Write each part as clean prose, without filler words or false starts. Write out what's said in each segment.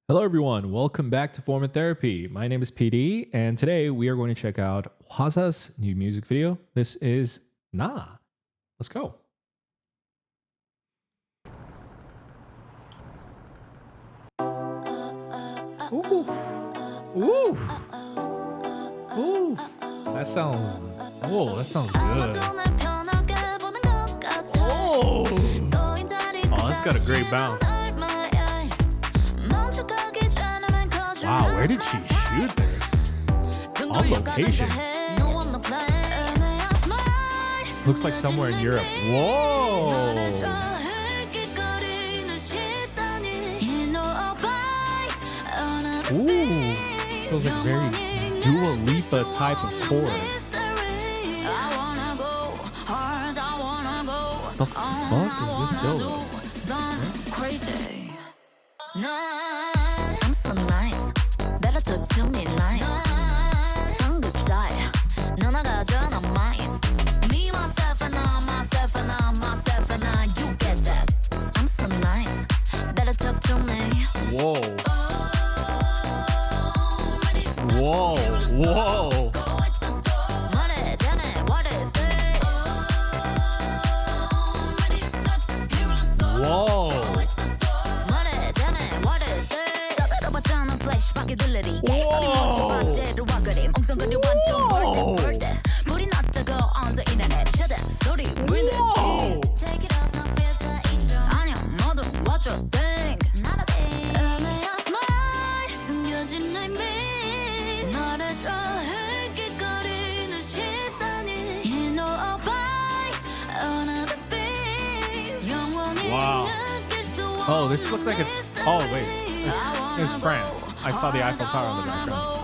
Hello, everyone. Welcome back to Form and Therapy. My name is PD, and today we are going to check out HWASA's new music video. This is Nah. Let's go. Ooh. Ooh. Ooh. That sounds good. Oh, it's got a great bounce. Wow, where did she shoot this? On location. Looks like somewhere in Europe. Whoa! Ooh, feels like very Dua Lipa type of chorus. The fuck is this building? I'm so nice. Better talk to me nice. I'm good guy. No, I got you on mine. Me, myself, and I, myself, and I, myself, and I. You get that? I'm so nice. Better talk to me. Whoa. Whoa. Whoa. Whoa. Wow. Oh, this looks like it's. Oh, wait. This is France. I saw the Eiffel Tower in the background.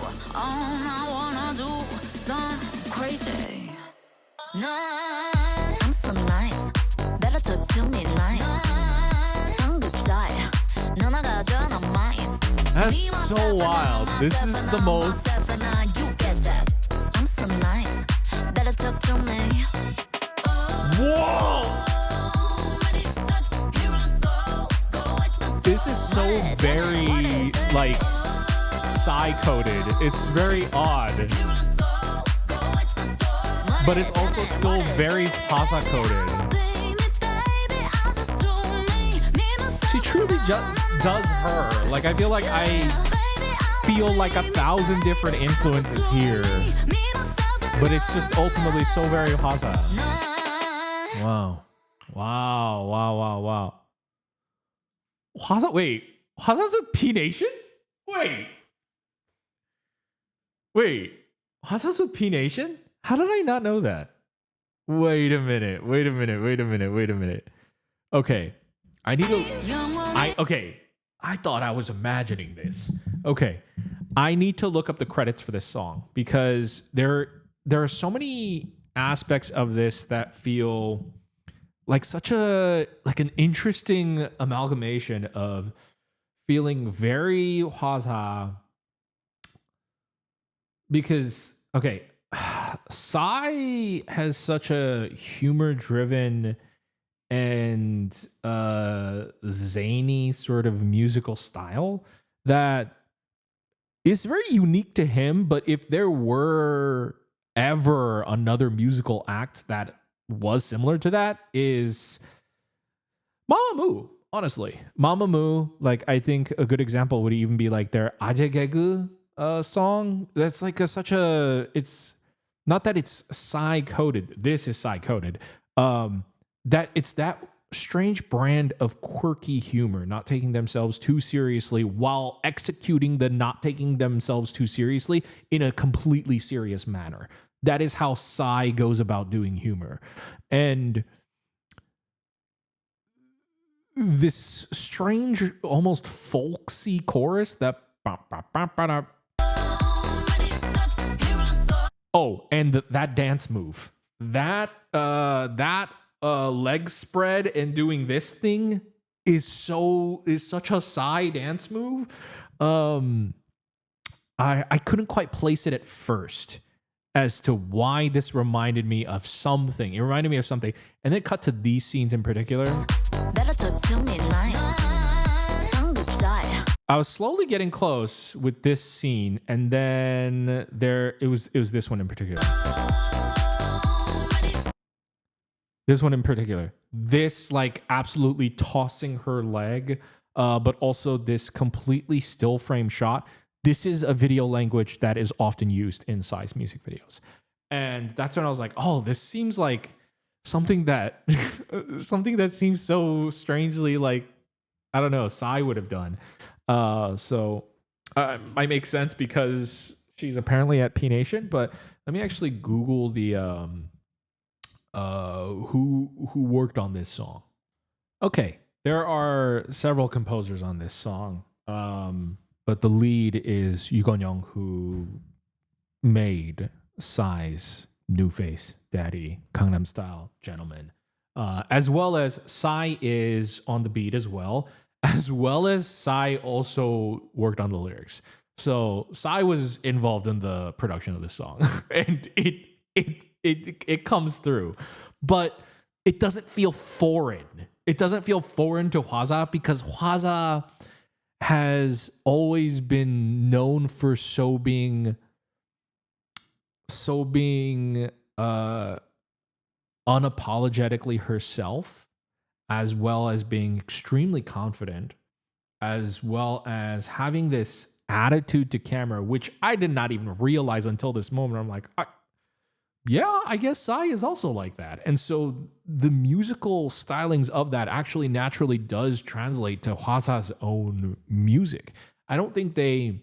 I'm so nice. Better talk to me nice. I'm good guy. No, I got you on mine. That's so wild. This is the most. You get that? I'm so nice. Better talk to me. Whoa! This is so very, like, psy-coded. It's very odd. But it's also still very HWASA-coded. She truly just does her. Like, I feel like I feel like 1,000 different influences here. But it's just ultimately so very HWASA. Wow. Wow, wow, wow, wow. HWASA, wait. HWASA's with P Nation? Wait. HWASA's with P Nation? How did I not know that? Wait a minute. Okay. I thought I was imagining this. Okay. I need to look up the credits for this song because there are so many aspects of this that feel like an interesting amalgamation of feeling very HWASA because, okay, Psy has such a humor-driven and zany sort of musical style that is very unique to him, but if there were ever another musical act that was similar to that is Mamamoo. Honestly, Mamamoo, like I think a good example would even be like their Ajegegu song. That's like it's not that it's psy-coded. This is psy-coded. That it's that strange brand of quirky humor, not taking themselves too seriously while executing the not taking themselves too seriously in a completely serious manner. That is how Psy goes about doing humor. And this strange, almost folksy chorus that. Oh, and that dance move. That leg spread and doing this thing is such a Psy dance move. I couldn't quite place it at first as to why this reminded me of something. It reminded me of something. And then it cut to these scenes in particular. Better talk to me nice. I was slowly getting close with this scene, and then it was this one in particular. This one in particular. This like absolutely tossing her leg, but also this completely still frame shot. This is a video language that is often used in Psy's music videos. And that's when I was like, oh, this seems like something that something that seems so strangely like, I don't know, Psy would have done. So might make sense because she's apparently at P Nation, but let me actually Google the who worked on this song. Okay, there are several composers on this song, but the lead is Yu Gon-young, who made Psy's New Face, Daddy, Gangnam Style, Gentleman, as well as Psy is on the beat as well as Psy also worked on the lyrics. So Psy was involved in the production of this song, and it comes through, but it doesn't feel foreign. It doesn't feel foreign to HWASA because HWASA has always been known for so being unapologetically herself, as well as being extremely confident, as well as having this attitude to camera, which I did not even realize until this moment. I'm like, yeah, I guess Psy is also like that. And so the musical stylings of that actually naturally does translate to HWASA's own music. I don't think they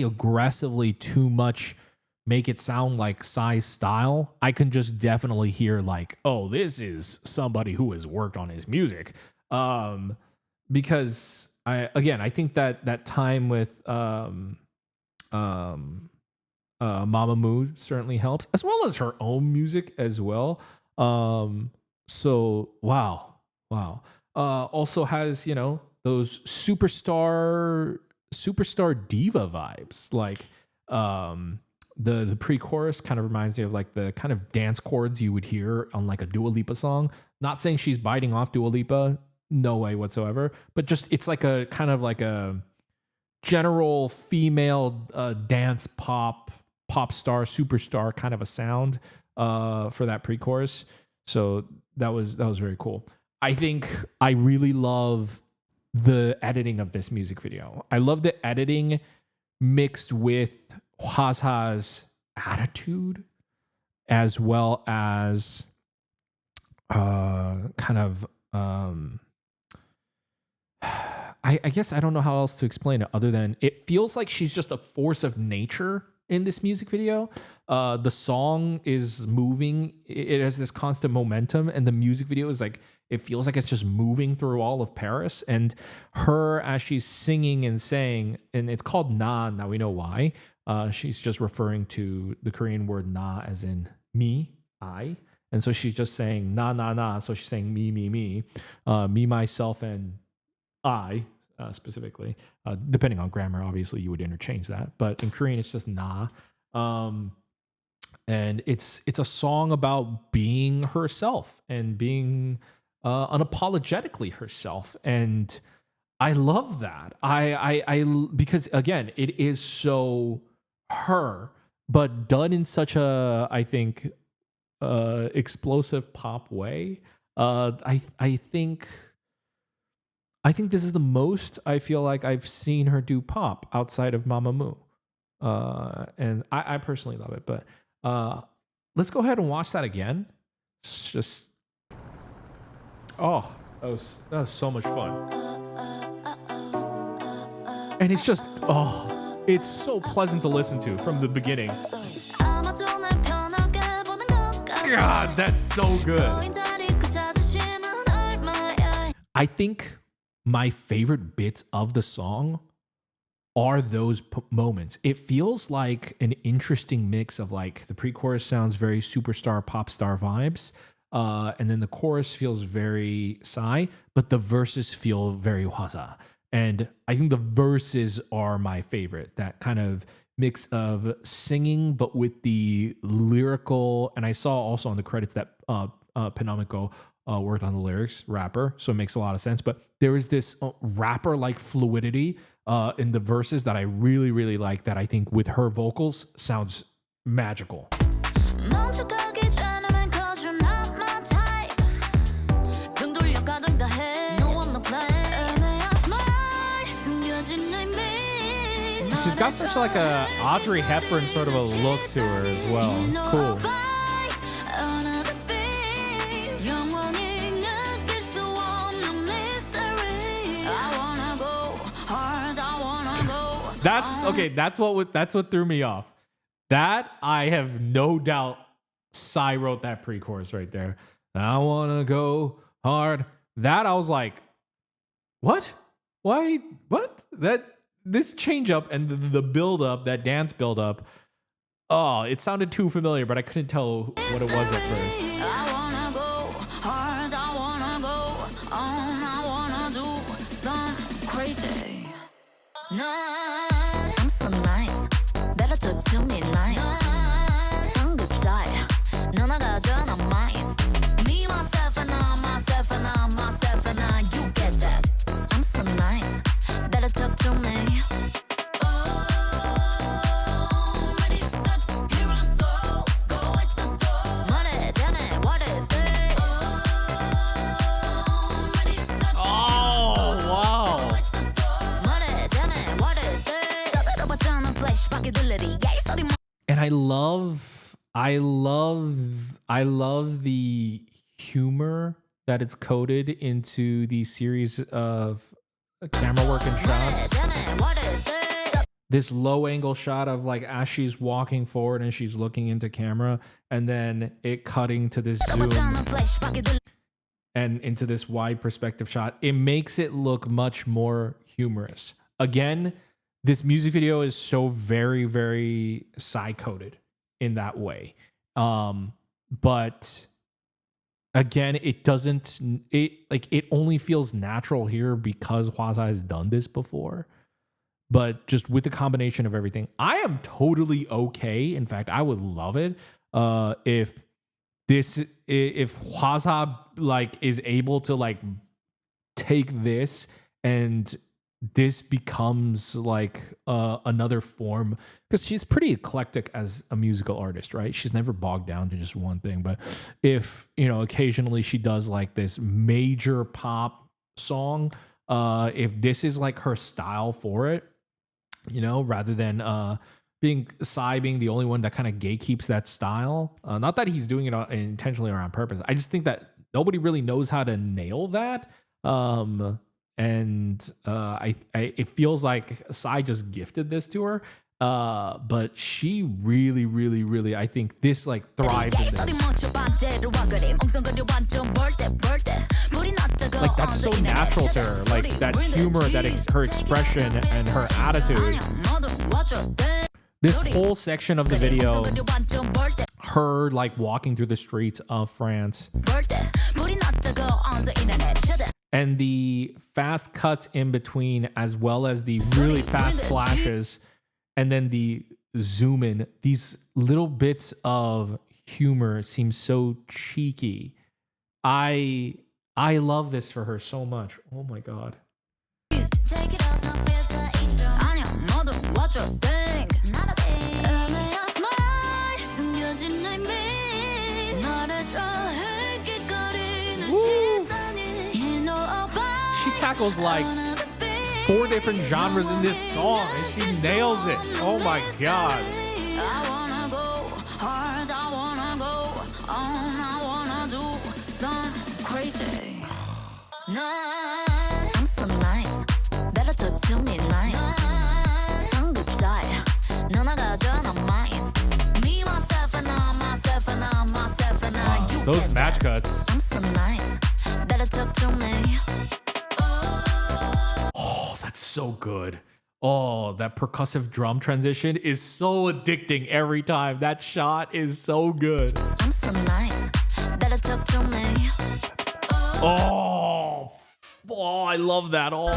aggressively too much make it sound like Psy's style. I can just definitely hear like, oh, this is somebody who has worked on his music. Because I think that time with Mamamoo certainly helps, as well as her own music as well. So wow. Also has, those superstar diva vibes. Like the pre-chorus kind of reminds me of like the kind of dance chords you would hear on like a Dua Lipa song. Not saying she's biting off Dua Lipa, no way whatsoever, but just it's like a kind of like a general female dance pop star, superstar kind of a sound for that pre-chorus. So that was very cool. I think I really love the editing of this music video. I love the editing mixed with HWASA's attitude, as well as kind of I guess I don't know how else to explain it other than it feels like she's just a force of nature in this music video. The song is moving. It has this constant momentum, and the music video is like, it feels like it's just moving through all of Paris. And her, as she's singing and saying, and it's called Na, now we know why. She's just referring to the Korean word na as in me, I. And so she's just saying na, na, na. So she's saying me, me, myself, and I. Specifically, depending on grammar, obviously you would interchange that, but in Korean it's just na, and it's a song about being herself and being unapologetically herself, and I love that. I because again, it is so her, but done in such a, I think, explosive pop way. I think this is the most I feel like I've seen her do pop outside of Mamamoo. And I personally love it. But let's go ahead and watch that again. It's just, oh, that was so much fun. And it's just, oh, it's so pleasant to listen to from the beginning. God, that's so good. I think my favorite bits of the song are those moments. It feels like an interesting mix of like the pre-chorus sounds very superstar pop star vibes, and then the chorus feels very Psy, but the verses feel very HWASA. And I think the verses are my favorite. That kind of mix of singing, but with the lyrical. And I saw also on the credits that Penamico worked on the lyrics, rapper, so it makes a lot of sense. But there is this rapper like fluidity in the verses that I really, really like, that I think with her vocals sounds magical. She's got such like a Audrey Hepburn sort of a look to her as well. It's cool. That's what threw me off. That I have no doubt Psy wrote that pre-chorus right there. I wanna go hard. That I was like, what? Why? What? This change up and the build up, that dance build up. Oh, it sounded too familiar, but I couldn't tell what it was at first. I wanna go hard, I wanna go on, I wanna do some crazy. Nah, I'm so nice. Better talk to me nice. 상급자야. 너 나가줘, 난 mine. Me, myself, and I, myself, and I, myself, and I. You get that? I'm so nice. Better talk to me. And I love the humor that it's coded into these series of camera work and shots. This low angle shot of like as she's walking forward and she's looking into camera, and then it cutting to this zoom and into this wide perspective shot. It makes it look much more humorous. Again, this music video is so very, very Psy-coded in that way. But again, it only feels natural here because HWASA has done this before. But just with the combination of everything, I am totally okay. In fact, I would love it if HWASA like is able to like take this and this becomes like another form, because she's pretty eclectic as a musical artist, right? She's never bogged down to just one thing. But if, you know, occasionally she does like this major pop song, if this is like her style for it, you know, rather than Psy being the only one that kind of gatekeeps that style. Not that he's doing it intentionally or on purpose. I just think that nobody really knows how to nail that. And it feels like Psy just gifted this to her. But she really, really, really, I think this like thrives in this. Like that's so natural to her. Like that humor, her expression and her attitude. This whole section of the video, her like walking through the streets of France. And the fast cuts in between, as well as the really fast flashes, and then the zoom in. These little bits of humor seem so cheeky. I love this for her so much. Oh my god. She tackles like 4 different genres in this song, and she nails it. Oh my god. I wanna go hard, I wanna go on, I wanna do some crazy. Nah, I'm so nice. Better talk to me nice. 상급자야. 너 나가줘, 난 mine. Me, myself, and I, myself, and I, myself, and I. You Those get match that? cuts. I'm so nice. Better talk to me. Oh, that's so good. Oh, that percussive drum transition is so addicting every time. That shot is so good. I'm so nice. Better talk to me. Oh, I love that. Oh.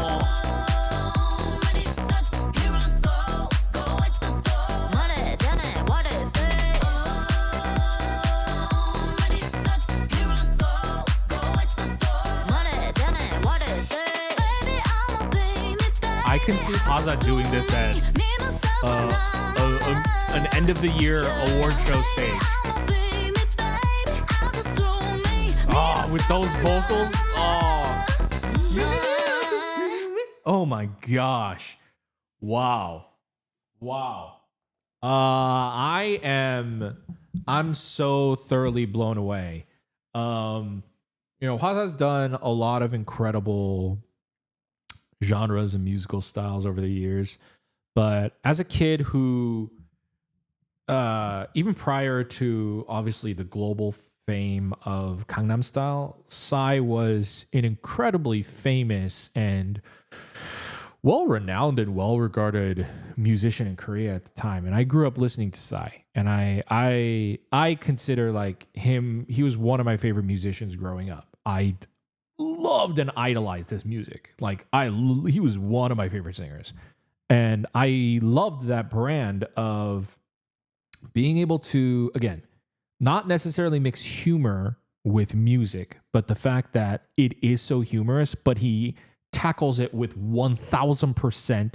can see HWASA doing this at an end of the year award show stage. Oh, with those vocals. Oh my gosh. Wow. I'm so thoroughly blown away. HWASA's done a lot of incredible genres and musical styles over the years. But as a kid who, even prior to obviously the global fame of Gangnam Style, Psy was an incredibly famous and well-renowned and well-regarded musician in Korea at the time. And I grew up listening to Psy. And I consider like him, he was one of my favorite musicians growing up. I loved and idolized his music. Like he was one of my favorite singers. And I loved that brand of being able to, again, not necessarily mix humor with music, but the fact that it is so humorous, but he tackles it with 1000%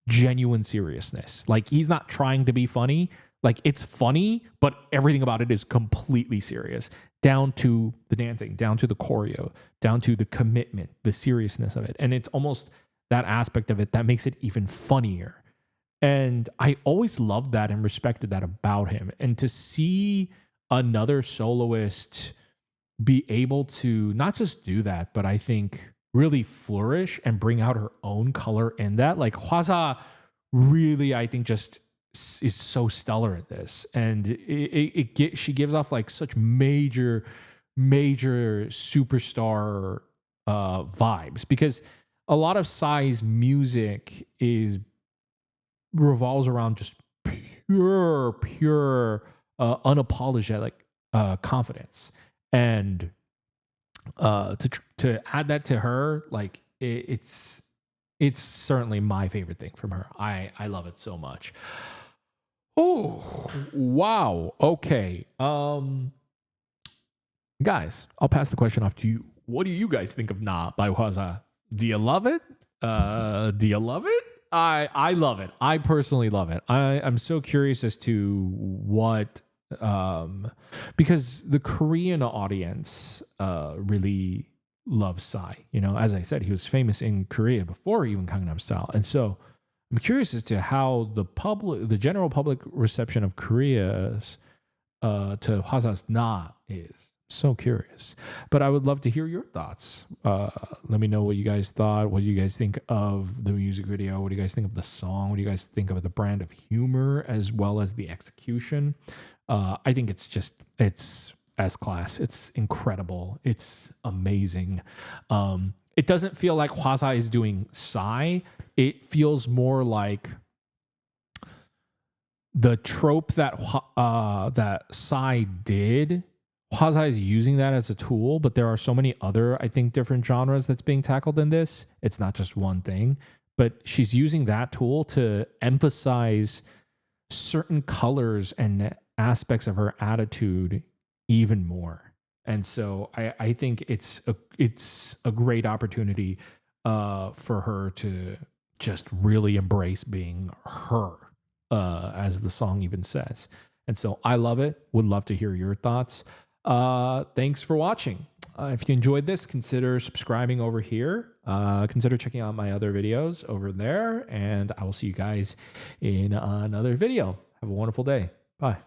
genuine seriousness. Like he's not trying to be funny. Like it's funny, but everything about it is completely serious, down to the dancing, down to the choreo, down to the commitment, the seriousness of it. And it's almost that aspect of it that makes it even funnier. And I always loved that and respected that about him. And to see another soloist be able to not just do that, but I think really flourish and bring out her own color in that. Like HWASA really, I think, just is so stellar at this. And she gives off like such major superstar vibes, because a lot of Psy's music revolves around just pure unapologetic confidence. And to add that to her, like it's certainly my favorite thing from her. I love it so much. Oh, wow. Okay. Guys, I'll pass the question off to you. What do you guys think of Nah by HWASA? Do you love it? Do you love it? I love it. I personally love it. I'm so curious as to what, because the Korean audience really loves Psy. As I said, he was famous in Korea before even Gangnam Style. And so I'm curious as to how the general public reception of Korea's to HWASA's Nah is. So curious. But I would love to hear your thoughts. Let me know what you guys thought. What do you guys think of the music video? What do you guys think of the song? What do you guys think of the brand of humor as well as the execution? I think it's S-class. It's incredible. It's amazing. It doesn't feel like HWASA is doing Psy. It feels more like the trope that Psy did. HWASA is using that as a tool, but there are so many other, I think, different genres that's being tackled in this. It's not just one thing, but she's using that tool to emphasize certain colors and aspects of her attitude even more. And so I think it's a great opportunity for her to just really embrace being her, as the song even says. And so I love it. Would love to hear your thoughts. Thanks for watching. If you enjoyed this, consider subscribing over here. Consider checking out my other videos over there. And I will see you guys in another video. Have a wonderful day. Bye.